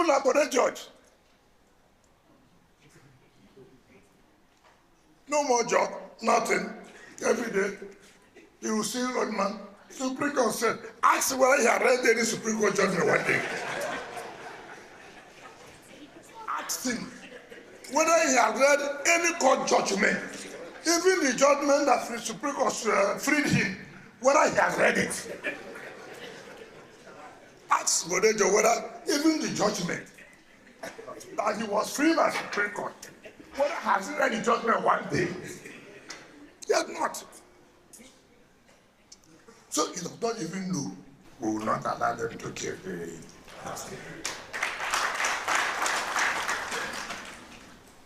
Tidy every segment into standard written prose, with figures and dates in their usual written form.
People are going to judge. No more job, nothing. Every day, you will see old man. Supreme Court said, ask whether he had read any Supreme Court judgment one day. Ask him whether he had read any court judgment, even the judgment that the Supreme Court freed him, whether he has read it. Ask Bodejo whether even the judgment that he was freed by Supreme Court, whether has he read the judgment one day. He has not. So you don't even know. We will not allow them to kill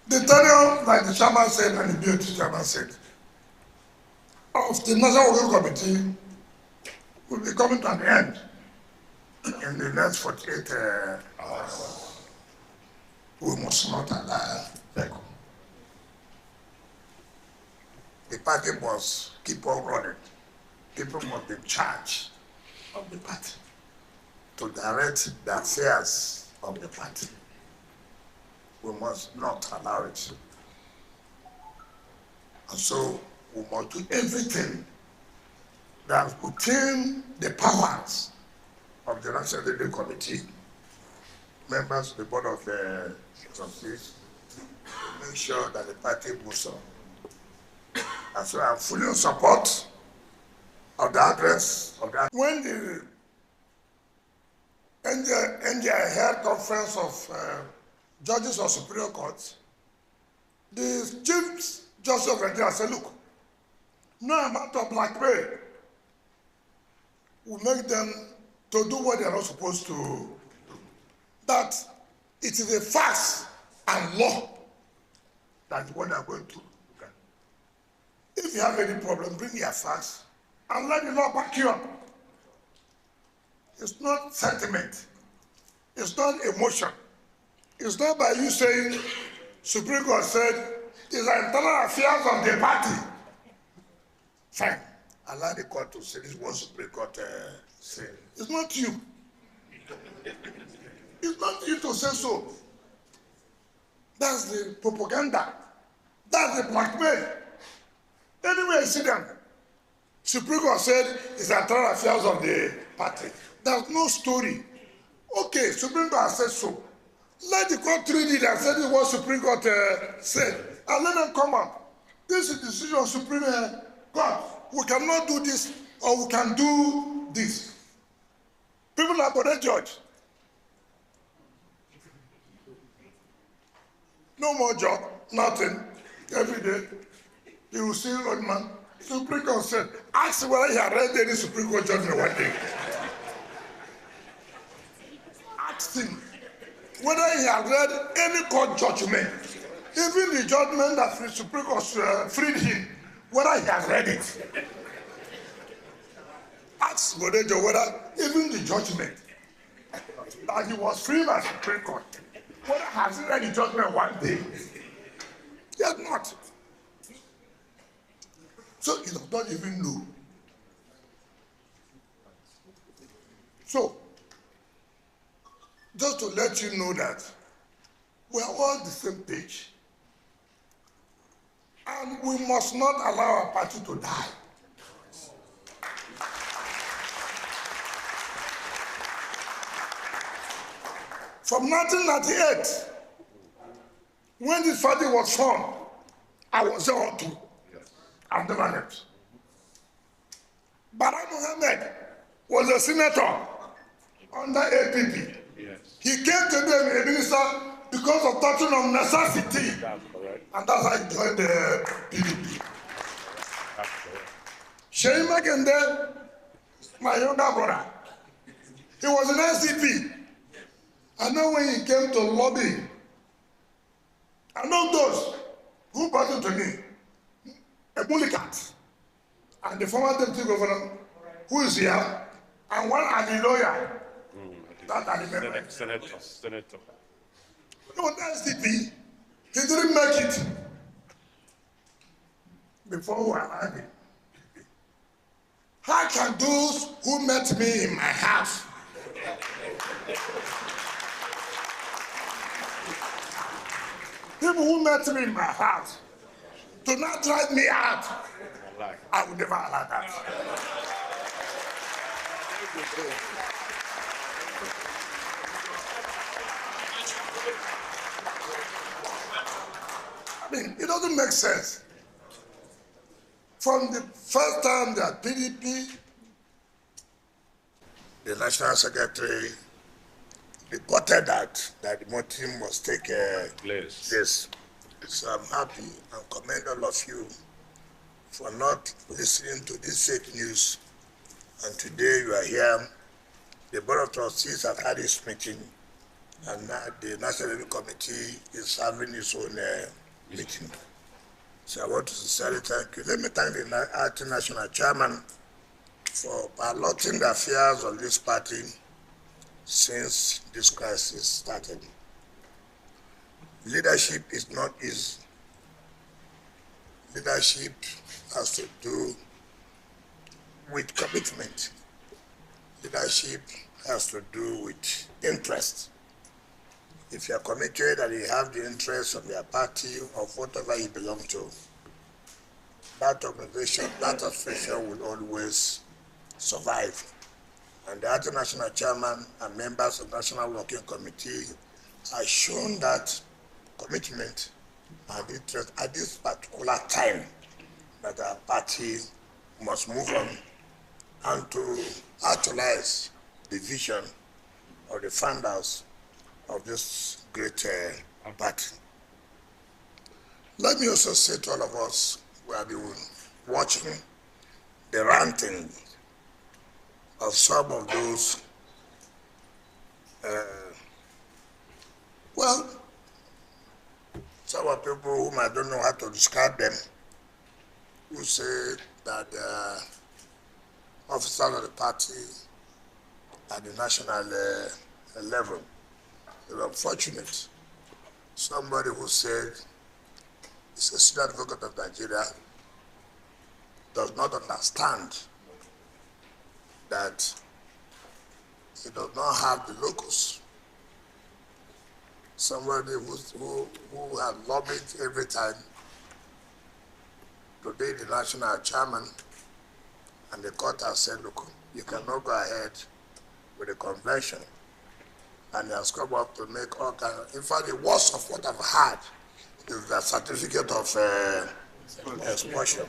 the tenure, like the chairman said and the BOT chairman said, of the National Working Committee will be coming to an end in the next 48 hours. We must not allow them. The party must keep on running. People must be in charge of the party to direct the affairs of the party. We must not allow it. And so we must do everything that's within the powers of the National Working Committee, members of the Board of Trustees, to make sure that the party moves on. And so I'm fully in support of the address of that. When the NGI held conference of judges of Superior Court, the Chief Justice of Nigeria said, look, no amount of blackmail will make them to do what they are not supposed to do. That it is a farce and law that is what they are going to do. If you have any problem, bring your facts and let the law back you up. It's not sentiment. It's not emotion. It's not by you saying, Supreme Court said, it's the internal affairs of the party. Fine. Allow the court to say this is what Supreme Court said. It's not you. It's not you to say so. That's the propaganda. That's the blackmail. Anyway, you see them. Supreme Court said it's the internal affairs of the party. There's no story. Okay, Supreme Court said so. Let the court read it and say this is what Supreme Court said. And let them come up. This is the decision of Supreme Court. We cannot do this or we can do this. People are going to judge. No more job, nothing. Every day, you will see old man. Supreme Court said, ask whether he had read any Supreme Court judgment one day. Ask him whether he had read any court judgment, even the judgment that the Supreme Court freed him, whether he has read it. Ask Bodejo whether even the judgment that he was freed by the Supreme Court, whether has he read the judgment one day. He has not. So you don't even know. So, just to let you know that we are all the same page. And we must not allow our party to die. From 1998, when this party was formed, I was there all too. I've never left. Bala Mohammed was a senator under APP. Yes. He came to be a minister because of touching on necessity. That's correct. And that's how he joined the PDP. That's correct. Sheyi Makinde, my younger brother, he was an NCP. I know when he came to lobby, I know those who brought him to me. A Mullicat, and the former deputy governor, who is here, and one are the lawyer. That I remember. Senator. No, that's SDP. He didn't make it before we arrived. How can those who met me in my house people who met me in my house to not drive me out, I would never allow that. I mean, it doesn't make sense. From the first time that PDP, the National Secretary, reported that the motive must take place. So I'm happy and commend all of you for not listening to this fake news. And today you are here. The Board of Trustees have had its meeting, and now the National Review Committee is having its own meeting. So I want to sincerely thank you. Let me thank the acting national chairman for piloting the affairs of this party since this crisis started. Leadership is not easy. Leadership has to do with commitment. Leadership has to do with interest. If you are committed and you have the interest of your party or whatever you belong to, that organization, that association will always survive. And the other national chairman and members of the National Working Committee have shown that commitment and interest at this particular time that our party must move on and to actualize the vision of the founders of this great party. Let me also say to all of us who have been watching the ranting of some of those, some of people whom I don't know how to describe them, who say that officers of the party at the national level. It's unfortunate. Somebody who said he's a senior advocate of Nigeria does not understand that he does not have the locus. Somebody who has lobbied every time to be the national chairman, and the court has said, look, you cannot go ahead with the convention. And he has come up to make all kinds of, in fact, the worst of what I've had is the certificate of expulsion.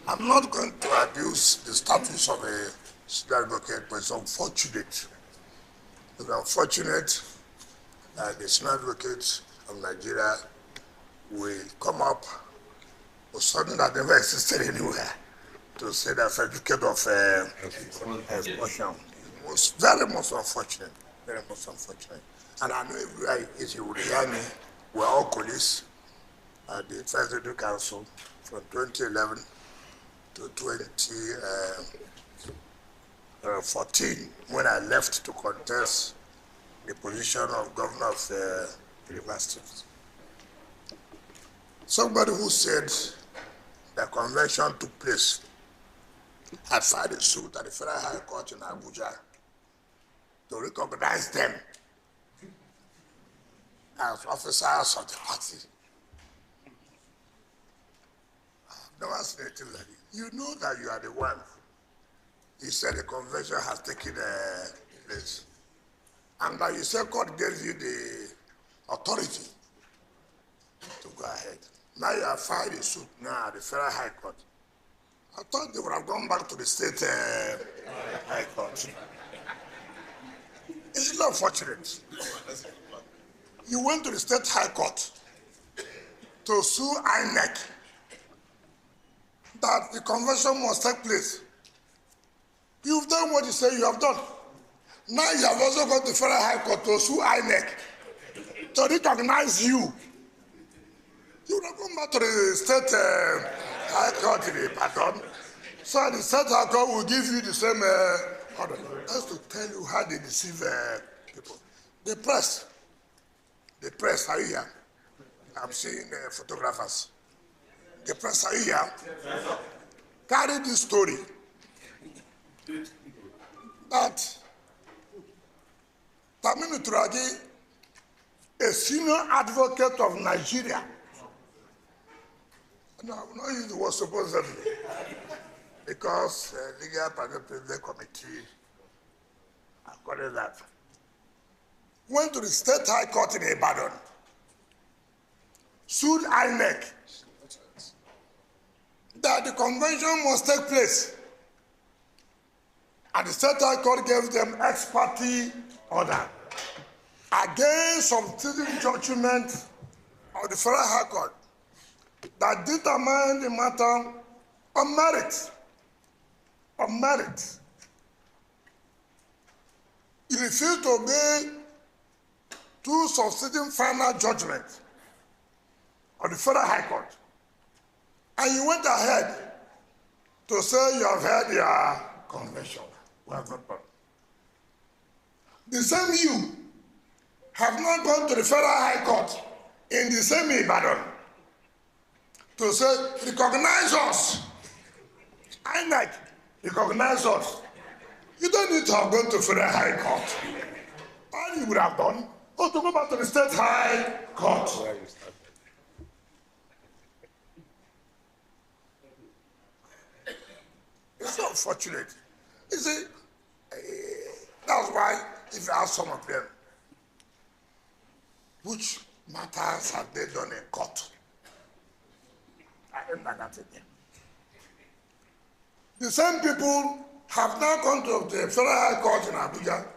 I'm not going to abuse the status of a senior advocate, but it's unfortunate. It's unfortunate that the senior advocate of Nigeria will come up with something that never existed anywhere to say that certificate of expulsion. It's very much unfortunate. Very much unfortunate. And I know if you would hear me, we're all colleagues at the First Executive Council from 2011 to 2014, when I left to contest the position of governor of the university. Somebody who said the convention took place had filed a suit at the Federal High Court in Abuja to recognize them as officers of the party. I've never seen anything like it. You know that you are the one. You said the convention has taken place. And that you said court gave you the authority to go ahead. Now you have filed a suit now at the Federal High Court. I thought they would have gone back to the state High Court. It's not unfortunate. You went to the state High Court to sue INEC that the convention must take place. You've done what you say you have done. Now you have also gone to Federal High Court to sue INEC to recognize you. You would have gone back to the state High Court in Ibadan. So the state High Court will give you the same order. That's to tell you how they deceive people. The press, are you here? I'm seeing photographers. The press, are you here? Carry this story that Taminu Turagi a senior advocate of Nigeria. No, I will not use the word supposedly, because legal parliamentary committee according that went to the State High Court in Ibadan, sued INEC that the convention must take place, and the State High Court gave them ex parte order against some sitting judgment of the Federal High Court that determined the matter on merit. On merit. He refused to obey two substituting final judgments of the Federal High Court. And you went ahead to say you have heard your convention. Well, the same you have not gone to the Federal High Court in the same Ibadan to say, recognize us. INEC, recognize us. You don't need to have gone to Federal High Court. All you would have done was to go back to the State High Court. It's so unfortunate. You see, that's why if you ask some of them, which matters have they done in court? I don't know that again. The same people have now gone to the Federal High Court in Abuja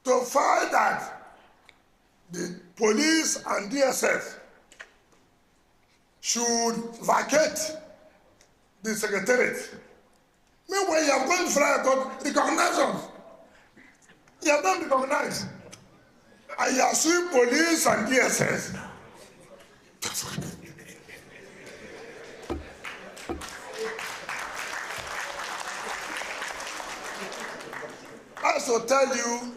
to find that the police and DSS should vacate the secretariat. Meanwhile, you have gone to Federal High Court, recognize them. You have not recognized. And you are suing police and DSS. I also tell you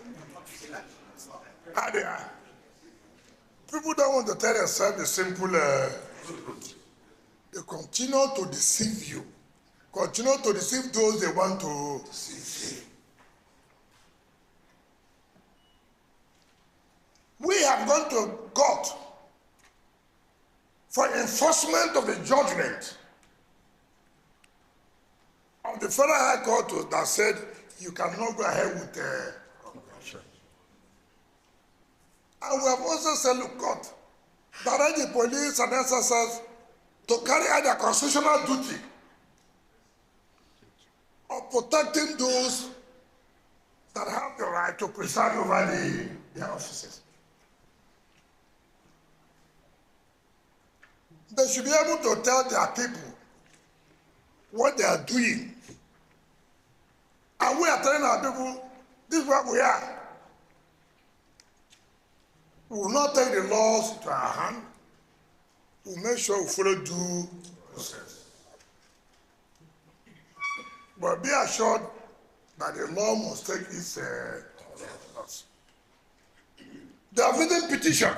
how they are. People don't want to tell themselves the simple truth. They continue to deceive you. Continue to deceive those they want to deceive. We have gone to court for enforcement of the judgment of the Federal High Court that said you cannot go ahead with the convention. And we have also said, look, court, direct the police and SSS to carry out their constitutional duty of protecting those that have the right to preside over their offices. They should be able to tell their people what they are doing. And we are telling our people, this is what we are. We will not take the laws into our hand. We will make sure we follow due process. But be assured that the law must take its course. They have written petition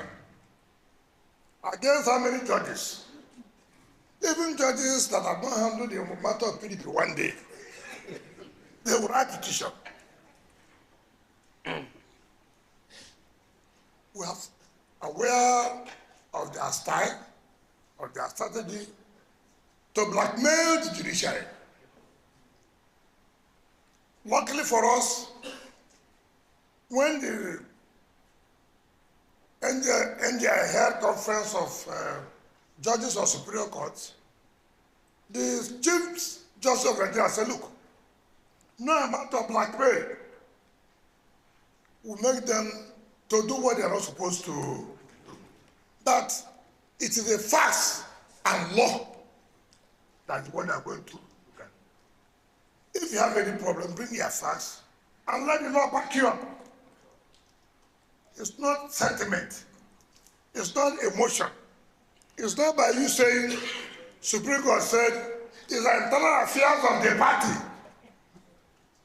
against how many judges? Even judges that have not handled the matter of PDP one day, they will write petition. We are aware of their style, of their strategy to blackmail the judiciary. Luckily for us, when the NJI held conference of judges of Superior Court, the Chief Justice of Nigeria said, look, no amount of blackmail will make them to do what they are not supposed to do. That it is a farce and law that is what they are going to do. If you have any problem, bring your facts and let the law back you up. It's not sentiment. It's not emotion. It's not by you saying, Supreme Court said, it's the internal affairs of the party.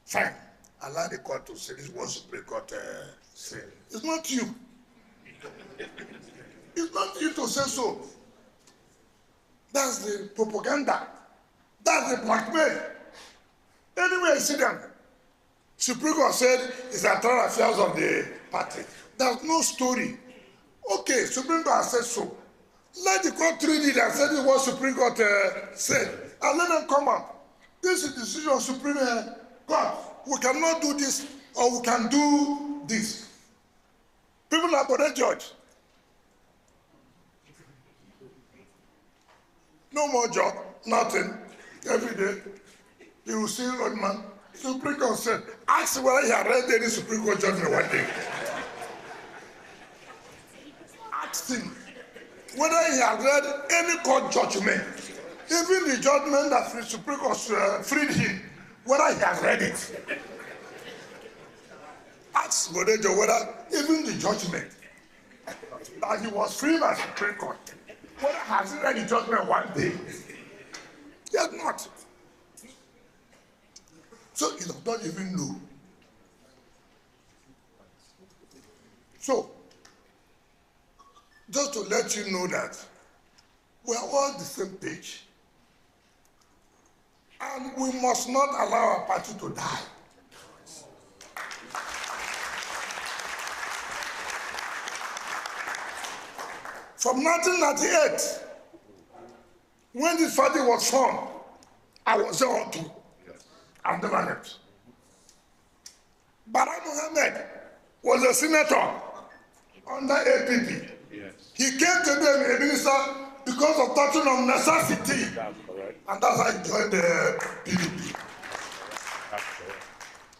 Fine. Allow the court to say this is what Supreme Court said. It's not you. It's not you to say so. That's the propaganda. That's the blackmail. Anyway, you see them. Supreme Court said it's the internal affairs of the party. There's no story. Okay, Supreme Court said so. Let the court read it and say this is what Supreme Court said. And let them come out. This is the decision of Supreme Court. We cannot do this or we can do this. People are going to judge. No more job, nothing. Every day, you will see old man. Supreme Court said, ask whether he had read any Supreme Court judgment one day. Ask him whether he had read any court judgment, even the judgment that the Supreme Court freed him, whether he has read it. Ask Bodejo whether even the judgment that he was freed by Supreme Court, whether he has read the judgment one day. He has not. So he does not even know. So, just to let you know that we are all the same page. And we must not allow our party to die. From 1998, when this party was formed, I was there all too. I've never left. Bala Mohammed was a senator under APP. Yes. He came to be a minister because of touching on necessity. And that's how I joined the PDP.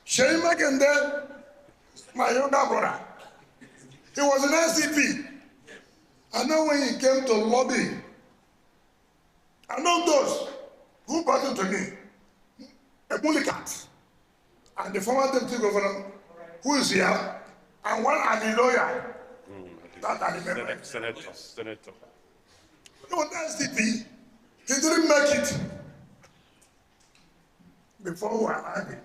Sheyi Makinde, my younger brother, he was an SDP. I know when he came to lobby, I know those who brought him to me, a Mullikat, and the former deputy governor, who is here, and one and the lawyer, that are the members. Senator. He was SDP. He didn't make it before we arrived.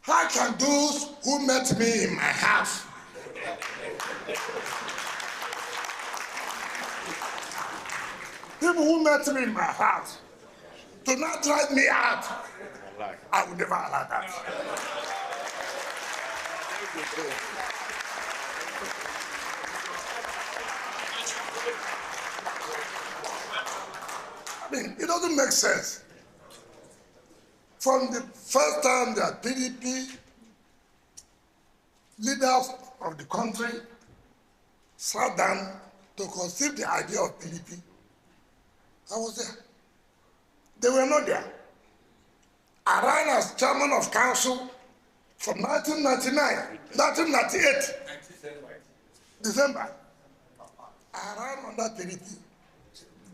How can those who met me in my house people who met me in my house do not drive me out? I would never allow that. I mean, it doesn't make sense. From the first time that PDP leaders of the country sat down to conceive the idea of PDP, I was there. They were not there. I ran as chairman of council from 1998, December. I ran under PDP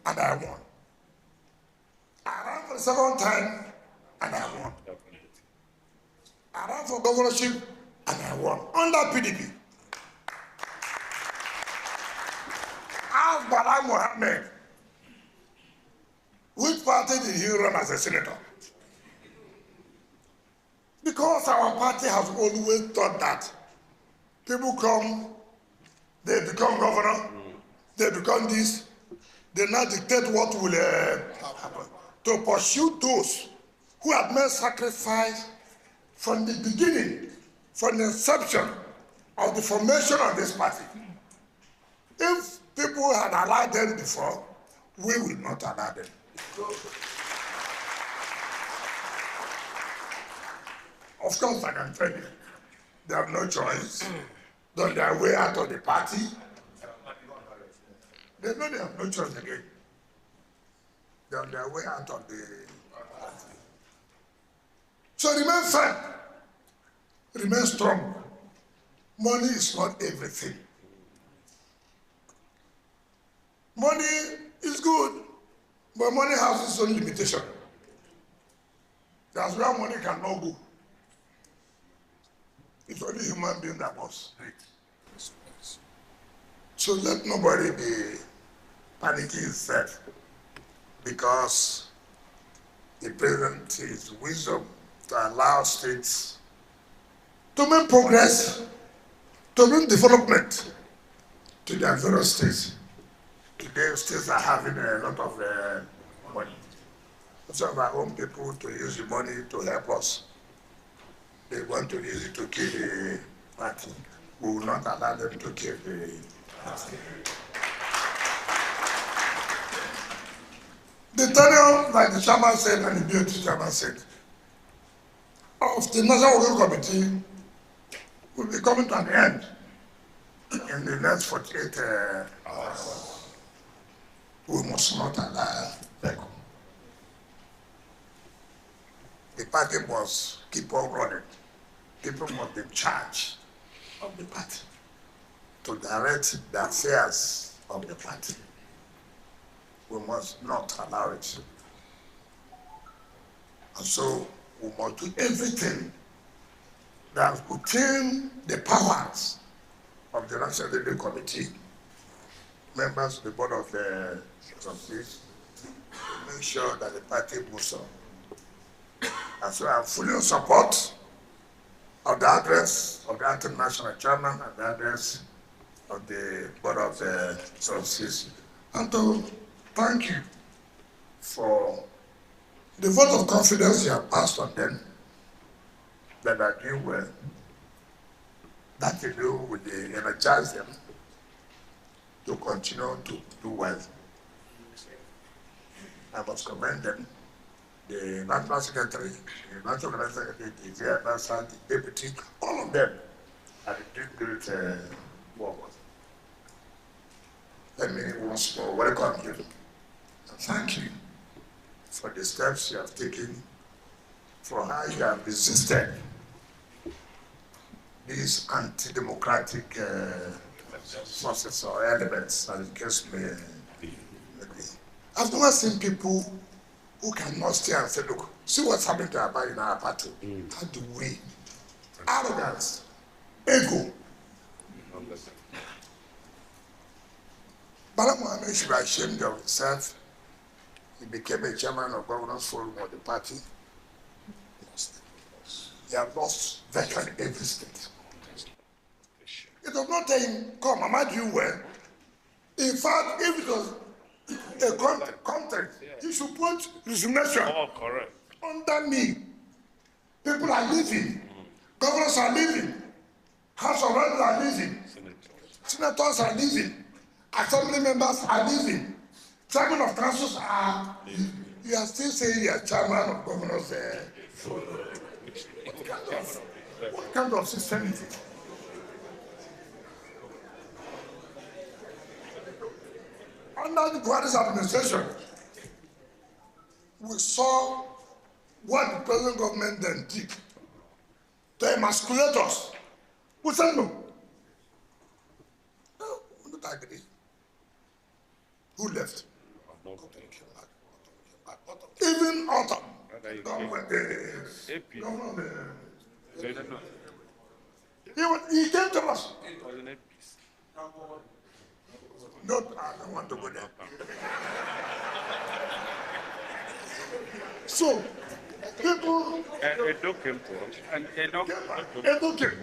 and I won. I ran for the second time and I won. I ran for governorship and I won under PDP. Ask Bala Mohammed, which party did he run as a senator? Because our party has always thought that people come, they become governor, they become this, they now dictate what will happen. To pursue those who have made sacrifice from the beginning, from the inception of the formation of this party. If people had allowed them before, we will not allow them. Of course, I can tell you, they have no choice. They're on their way out of the party. They know they have no choice again. They're on their way out of the party. So remain firm. Remain strong. Money is not everything. Money is good, but money has its own limitation. That's where money cannot go. It's only human being that must. So let nobody be panicking himself because the president is wisdom to allow states to make progress, to bring development to their various states. Today, states are having a lot of money. Some of our own people to use the money to help us. They want to use it to kill the party. we will not allow them to keep the tenure, like the chairman said and the beauty chairman said, of the National Working Committee will be coming to an end in the next 48 hours. We must not allow them. The party must keep on running. People must be in charge of the party to direct the affairs of the party. We must not allow it. And so we must do everything that's within the powers of the National Working Committee, members of the Board of Trustees, to make sure that the party moves on. And so I'm fully in support of the address of the international chairman and the address of the Board of Trustees. And to thank you for the vote of confidence you have passed on them, that are doing well. That to do with the energize them to continue to do well. I must commend them. The National Secretary, the National Secretary, the National Deputy, all of them are doing great work. Let me once more welcome you and thank you for the steps you have taken, for how you have resisted these anti-democratic forces or elements, as the case may be. I've never seen people who cannot stay and say, look, see what's happening to our party. How do we? Arrogance, ego. Bala Mohammed should be ashamed of himself. He became a chairman of governance forum of the party. They have lost virtually every state. It does not tell him, come, am I doing well? In fact, if it was a context, he should put resignation under me. People are leaving. Governors are leaving. House of Reps are leaving. Senators are leaving. Assembly members are leaving. Chairman of councils are. You are still saying you are chairman of governors. What kind of system is it? Under the Buhari's administration, we saw what the present government then did to emasculate us. We said no. No, we don't agree. Who left? Even Autumn. He came to us. No, I don't want to go there. So, people. Edo came to us. And Edo came.